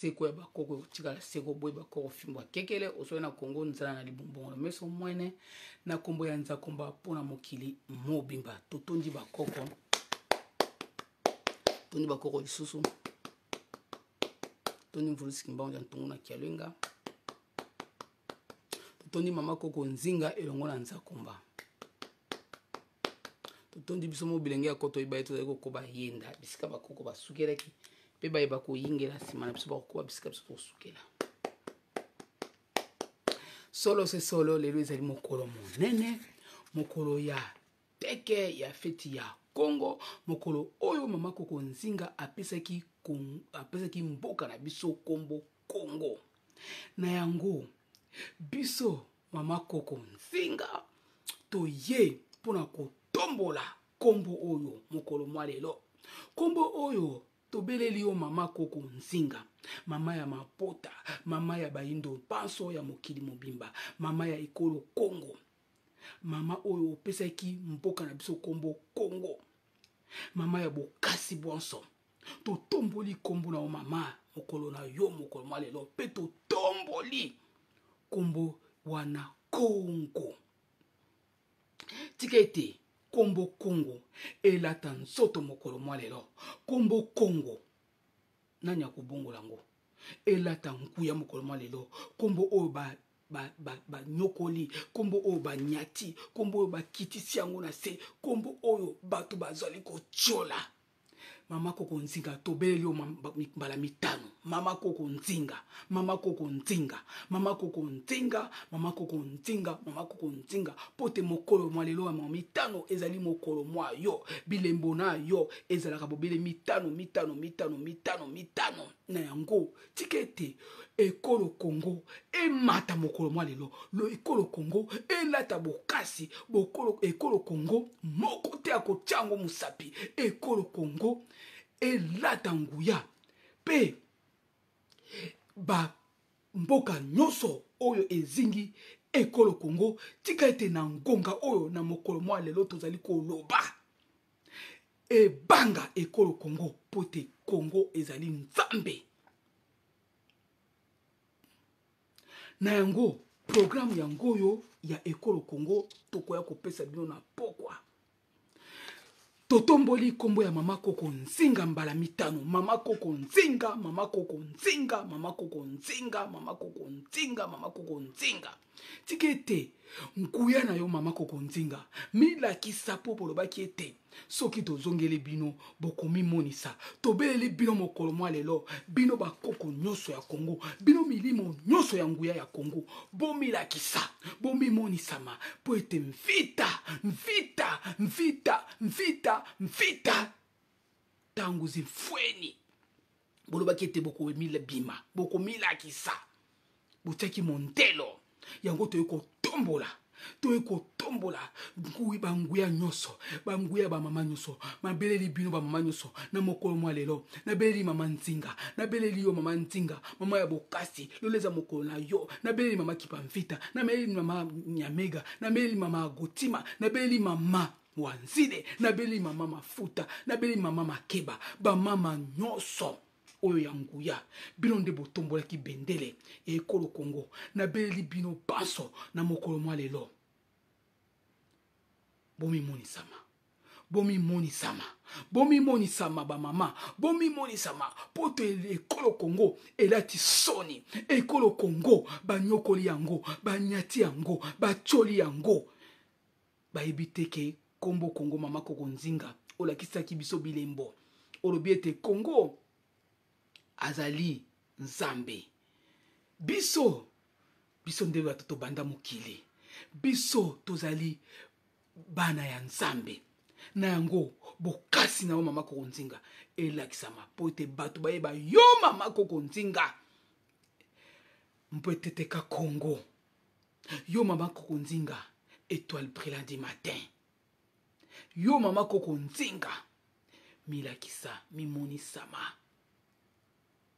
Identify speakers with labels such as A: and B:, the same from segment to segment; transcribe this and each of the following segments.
A: teko ya bakoko tikala seko boy bakoko fimbo kekele oso na Congo nzala na libumbongo meso mwene na kombo ya nzakomba pona mokili mobimba totondi bakoko lisusu tondi mvulusi kimbao ya ntungu na kialenga totondi mama koko nzinga elongo na nzakomba totondi biso mo bilenge ya koto ibaye to ko ba yenda bisika bakoko basukelaki pe baye bako yingela sima na biso bako bisika biso posukela solo se solo lelo ezali mokolo monene mokolo ya teke ya feti ya Congo mokolo oyo mama koko nzinga apesaki mboka na biso kombo Congo na yango biso mama koko nzinga toye pona kotombola kombo oyo mokolo mwa lelo kombo oyo tobeleli yo mama koko nzinga mama ya mapota mama ya baindo panso ya mokili mobimba mama ya ekolo Congo mama oyo opesaki mboka na biso kombo Congo mama ya bokasi bwanso totomboli kombo na o mama mokolo na yo mokolo mwa lelo pe totomboli kombo wana Congo tikete kombo Congo elata nzoto mokolo mwa lelo kombo Congo nani akobongola ngo elata nkuya mokolo mwa lelo kombo oyo ba nyokoli kombo oyo ba nyati kombo oyo ba kitisi yango na se kombo oyo bato bazali kotiola mama koko nzinga tobeleli yo mbala mitano mama koko nzinga mama koko nzinga mama koko nzinga mama koko nzinga mama koko nzinga pote mokolo mwa lelo ya mitano ezali mokolo mwa yo bilembo na yo ezalaka bobele mitano na yango tikete ekolo Congo emata mokolo mwa lelo lo ekolo Congo elata bokasi bokolo ekolo Congo moko te akotyango musapi ekolo Congo elata nguya pe ba mboka nyoso oyo ezingi ekolo Congo tika ete na ngonga oyo na mokolo mwa lelo tozali koloba ebanga ekolo Congo pote Congo ezali nzambe na yango programme yango yo ya ekolo Congo tokoya kopesa bino na pokwa totomboli kombo ya mama koko nzinga mbala mitano mama koko nzinga mama koko nzinga mama koko nzinga mama koko nzinga mama koko nzinga tikete nkuya na yo mama koko nzinga mila kisapo polobaki ete soki tozongeli bino bokomi monisa tobeleli bino mokolo mwa lelo bino bakoko nyoso ya Congo bino milimo nyoso ya nguya ya Congo bomila kisa bomi monisama po ete mvita tangu zifweni bolobaki ete bokomila bima bokomila kisa botaki montelo yango toyeko tombola ngui banguya nyoso banguya ba mama nyoso mabeleli bino ba mama nyoso na mokolo mwa lelo na beleli mama nzinga na beleli yo mama nzinga mama ya bokasi loleza mokolo na yo na beleli mama kipamvita na beleli mama nyamega na beleli mama gotima na beleli mama wanzide na beleli mama mafuta na beleli mama makeba ba mama nyoso oyo ya nguya bino nde botombolaki bendele ya ekolo Congo na beleli bino panso na mokolo mwa lelo bomi monisama ba mama bomi monisama poto ekolo Congo elati soni ekolo Congo banyokoli yango banyati yango bacholi yango baebiteke kombo Congo mama koko nzinga olakisaki biso bilembo olobi ete Congo azali nzambe biso nde bato tobanda mokili biso tozali bana ya nzambe na yango bokasi na yo mama koko nzinga elakisama po ete bato bayeba yo mama koko nzinga mpo eteteka Congo yo mama koko nzinga étoile brillante du matin yo mama koko nzinga milakisa mimonisama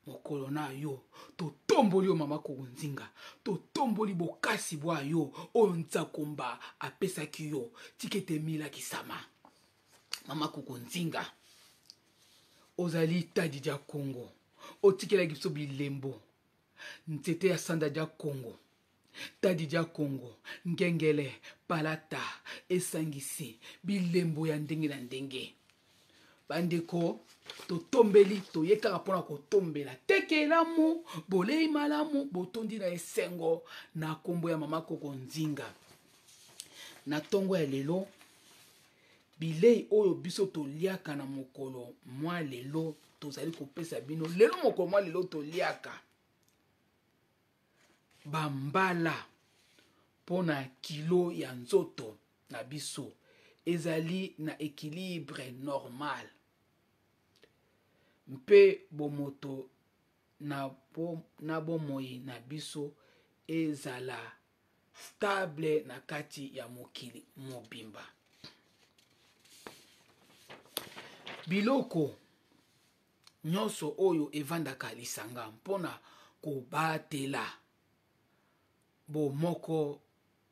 A: mokolo na yo totomboli yo mama koko nzinga totomboli bokasi bwa yo oyo nzakomba apesaki yo tikete milakisama mama koko nzinga ozali tadi dia Congo otikela biso bilembo nzete ya sanda dia Congo tadi dia Congo ngengele palata esangisi bilembo ya ndenge na ndenge bandeko totombeli toyekaka mpona kotombela tekelamu bolei malamu botondi na esengo na kombo ya mama Koko Nzinga na tongo ya lelo bilei oyo biso toliaka na mokolo mwa lelo tozali kopesa bino lelo mokolo mwa lelo toliaka bambala mpona kilo ya nzoto na biso ezali na équilibre normal mpe bomoto na bomoi na biso ezala stable na kati ya mokili mobimba biloko nyonso oyo evandaka lisanga mpona kobatela bomoko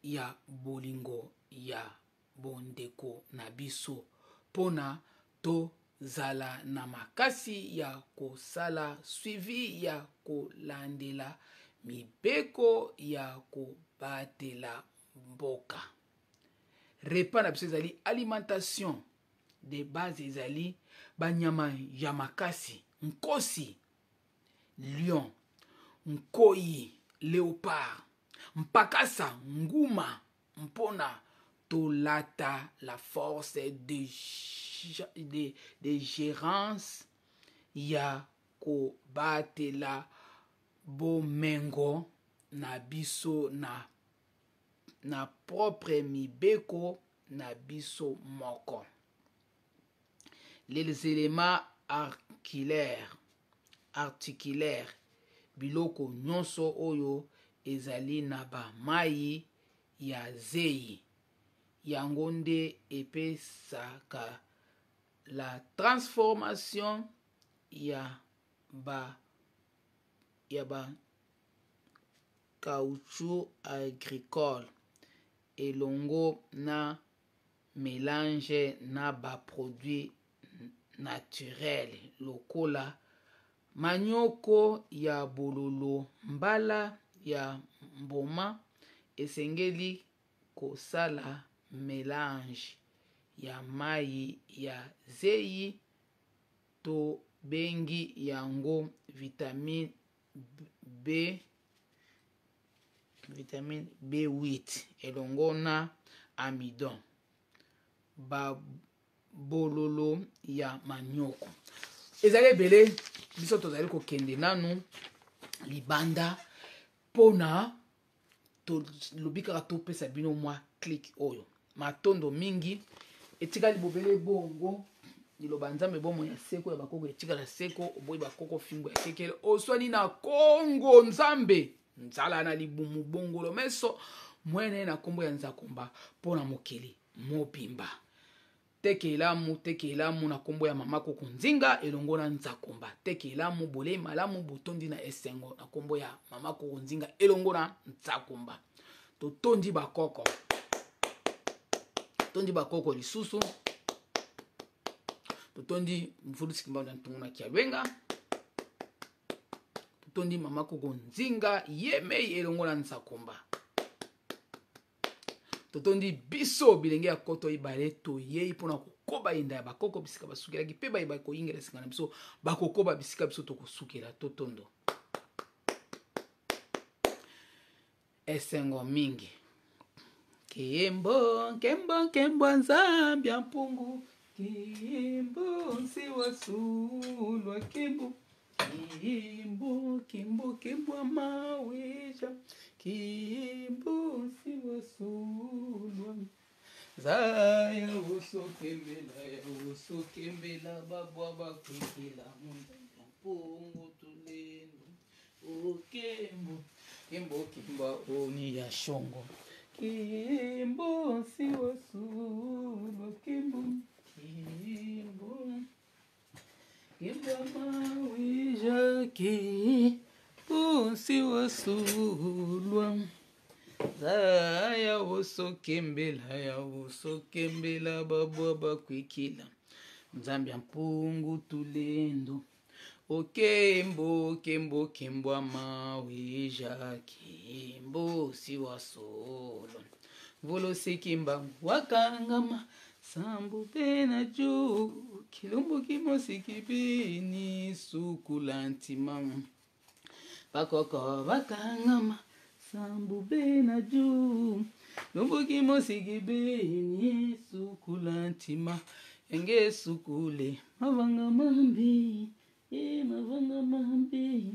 A: ya bolingo ya bondeko na biso mpona tozala na makasi ya kosala suivi ya kolandela mibeko ya kobatela mboka repas na biso ezali alimentation de base ezali banyama ya makasi nkosi lion nkoi léopard mpakasa nguma mpona tolata la force de gérance ya kobatela bomengo na biso na propre mibeko na biso moko les éléments articulaires biloko nyonso oyo ezali na bamai ya zei yango nde epesaka la transformation ya caoutchouc agricole elongo na mélange na baproduit naturel lokola manioko ya bololo mbala ya mboma esengeli kosala mélange ya mai ya zei tobengi yango vitamine B8 elongo na amidon babololo ya manioko ezali ebele biso tozali kokende nanu libanda mpona tolobi kaka topesa bino mwa click oyo matondo mingi etikali bobele bongo liloba nzambe bomo ya seko ya bakoko etikala seko oboyi bakoko fingo ya kekele oswani na Kongo nzambe nzala na libumu bongolo meso mwene na kombo ya nzakomba mpona mokili mobimba tekelamu na kombo ya mama Koko Nzinga elongo na nzakomba tekelamu bolei malamu botondi na esengo na kombo ya mama Koko Nzinga elongo na nzakomba totondi bakoko lisusu totondi mfulusi kimba na ntunguna kialwenga totondi mama Koko Nzinga yemei elongo na nzakomba totondi biso bilenge ya koto ibale toyei mpona kokoba yenda ya bakoko bisika basukelaki mpe bayeba koyingela singa na biso bakokoba bisika biso tokosukela totondo esengo mingi kembo nzambi ya mpungu kimbo nsiwa sulwa kimbo amaweja kimbo nsiwa sulwa zaya usokembela babwa bakwikila mpungu tulendo kimbo oni ya shongo kimbo nsiwa sulwa kimbo mawija kimbo nsiwa sulwa zaya usokembela babwa bakwikila nzambi ya mpungu tulendo okembo kembo kembo amaweja kimbo siwa solo volo sikimba wakangama sambu pena juu kilumbu kimosi kipini sukulantima bakoko bakangama sambu pena juu lumbu kimosi kipini sukulantima enge sukule mavanga mambi mavanga mambi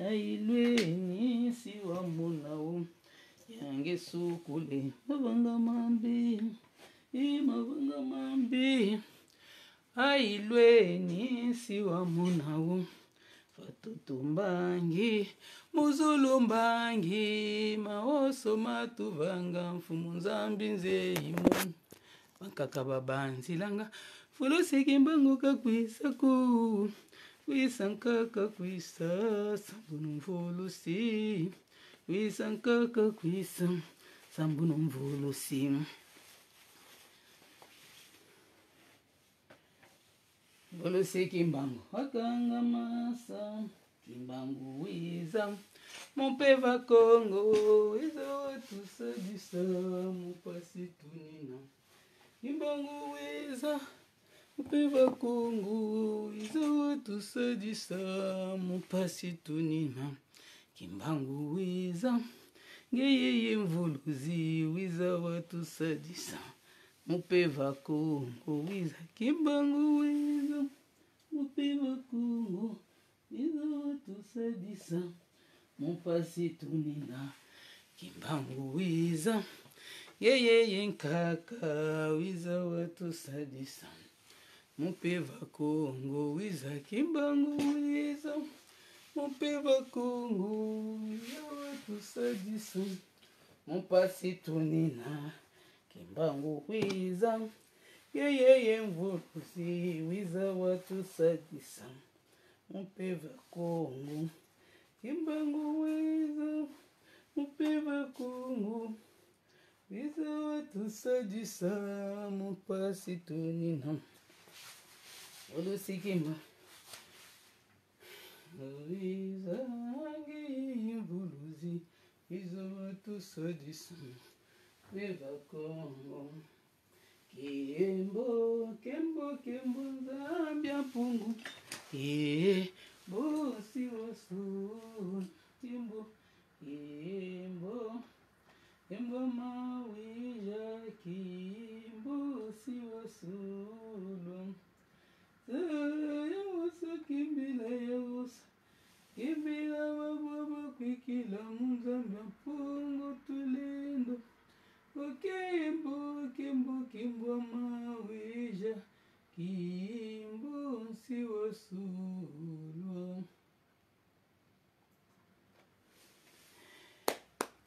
A: ailweni siwa munao yange sukule mavanga mambi mavanga mambi ailweni siwa munao fatutumbangi muzulumbangi maoso matuvanga mfumu nzambi nzeimu bakaka babanzilanga fulosikimbango kakwisa ku wisankaka kwisa sambunu mvulusi wisankaka kwisa sambunu mvulusi mvulusi kimbango wakanga masa kimbango wiza mupeva kongo wiza tusadisa mupasi tunina kimbango wiza mupeva kongo wiza tusadisa mupasi tunina kimbango wiza ngeyeye mvuluzi wiza watusadisa mupeva kongo wiza kimbango wiza mupeva kongo wiza watusadisa mupasi tunina kimbango wiza yeye nkaka wiza watusadisa mupeva kongo wiza kimbango wiza mupeva kongo wiza watusadisa mupasi tunina kimbango wiza yeye mvuluzi wiza watusadisa mupeva kongo kimbango wiza mupeva kongo wiza watusadisa mupasi tunina olusikimba wiza ngeye mvuluzi wiza watusadisa mupeva kongo kembo kembo kembo nzambia pungu bosi wasu timbo kembo kembo mawija kimbo si wasulu yawusa kimbila wabwaba kwikila mzambia pungu tulindo kembo kembo kembo mawija kimbo si wasulu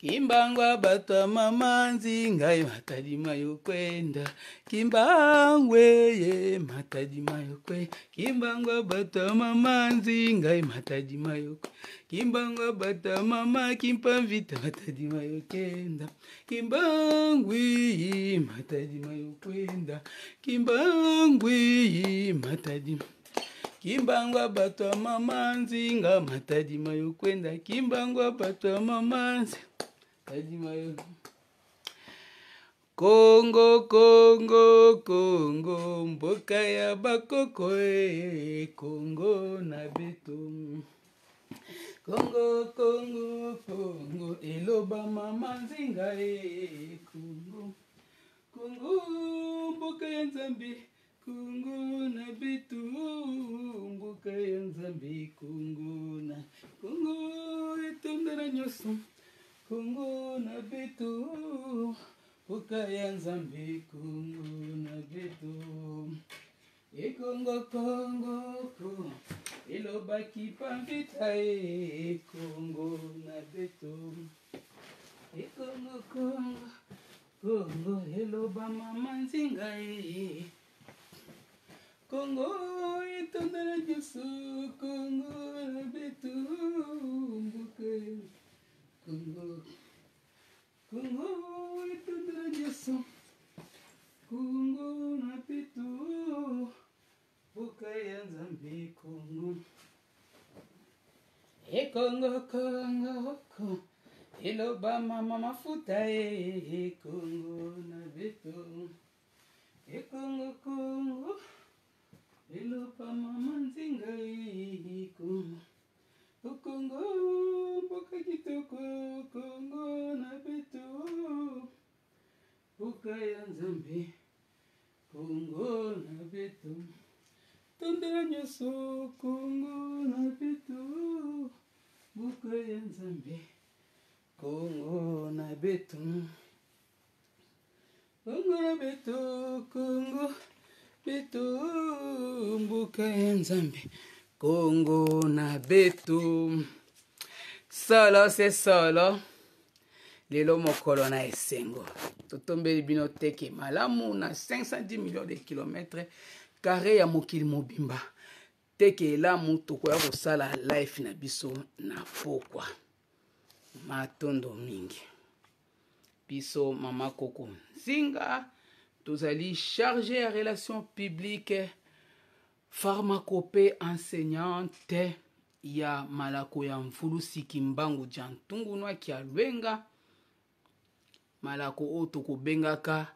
A: kimbangwa batwa mamanzi ngai matadima yokwenda kimbangwe ye matadima yokwe kimbangwa batwa mamanzi ngai matadima yokwe kimbangwa batwa mama kimpavita matadima yokenda kimbangwi matadima yokwenda kimbangwi matadima kimbangwa batwa mamanzi nga matadima yokwenda kimbangwa batwa mamanzi Kadimayo. Kongo, Kongo, Kongo, mboka ya bakoko Kongo na beto. Kongo, Kongo, Kongo, eloba mama nzinga Kongo. Kongo, mboka ya Nzambi, Kongo na beto. Mboka ya Nzambi, Kongo na Kongo etondana nyoso. Kongo na beto, mboka ya Nzambi, Kongo na beto. Kongo, Kongo, Kongo, elobaki pambita Kongo na beto. Kongo, Kongo, Kongo, eloba mama nzinga Kongo etondana nyoso, Kongo na beto, mboka Kongo, Kongo, etondana nyoso, Kongo na beto, mboka ya Nzambi, Kongo.
B: Kongo Kongo Kongo eloba mama mafuta Kongo na beto Kongo Kongo eloba mama nzinga Kongo Kongo mboka kitoko Kongo na beto mboka ya Nzambe Kongo na beto tonda nyonso Kongo na beto mboka ya Nzambe Kongo na beto Kongo na beto Kongo beto mboka ya Nzambe Kongo na beto solo c'est solo lelo mokolo na esengo totombeli bino teke malamu na 510 millions de kilomètres carré ya mokili mobimba teke elamu tokoya kosala life na biso na pokwa matondo mingi biso mama Koko Nzinga tozali chargé ya relations publiques pharmacopée enseignante ya malako ya mfulu siki mbangu jantungu nwaki ya lwenga malako oyo tokobengaka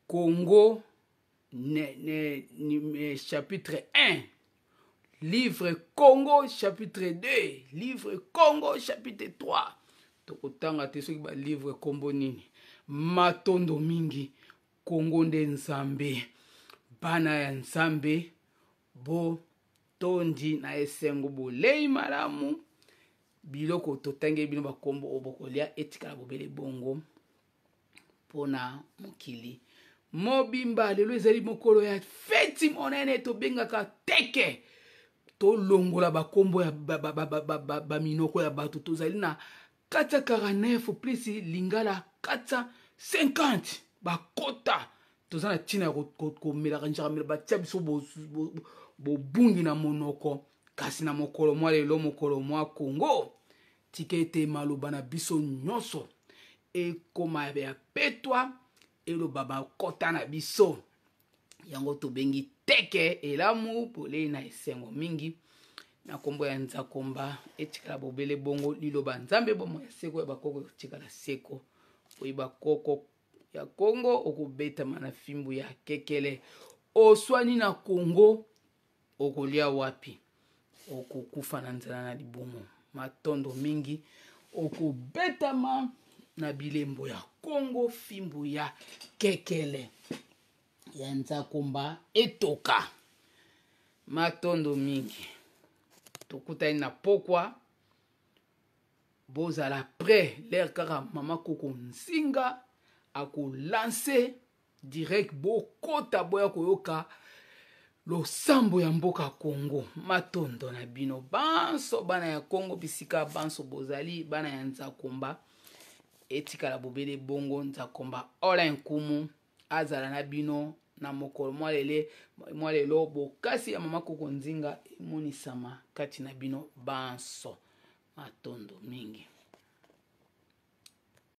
B: Congo chapitre 1 livre Congo chapitre 2 livre Congo chapitre 3 tokotanga te soki ba livre kombo nini matondo mingi Congo nde Nzambe bana ya Nzambe bo tondi na esengo bolei malamu biloko totange bino bakombo obokolia etikala bobele bongo pona mokili mobimba lelo ezali mokolo ya feti monene tobengaka teke tolongola bakombo ya baminoko ya bato tozali na 449 plus lingala 450 bakota toza na ntina komelaka njakamela batia biso bobungi na monoko kasi na mokolo mwa lelo mokolo mwa Congo tika ete maloba na biso nyonso ekoma ya petwa eloba bakota na biso yango tobengi teke elamu polei na esengo mingi na kombo ya Nzakomba etikala bobele bongo liloba Nzambe bomo ya seko ya bakoko etikala seko oyiba koko ya Congo okubeta mana fimbu ya kekele oswani na Congo okolia wapi okukufa na nzela na libumu matondo mingi okubetama na bilembo ya Congo fimbu ya kekele ya Nzakomba etoka matondo mingi tokutani na pokwa bozala prêt l'air kaka mama Koko Nzinga ako lancer direct bokota boya koyoka losambo ya mboka Congo matondo na bino banso bana ya Congo bisika banso bozali bana ya Nzakomba etikala bobele bongo Nzakomba ola nkumu azala na bino na mokolo mwa lelo bokasi ya mama Koko Nzinga emonisama kati na bino banso matondo mingi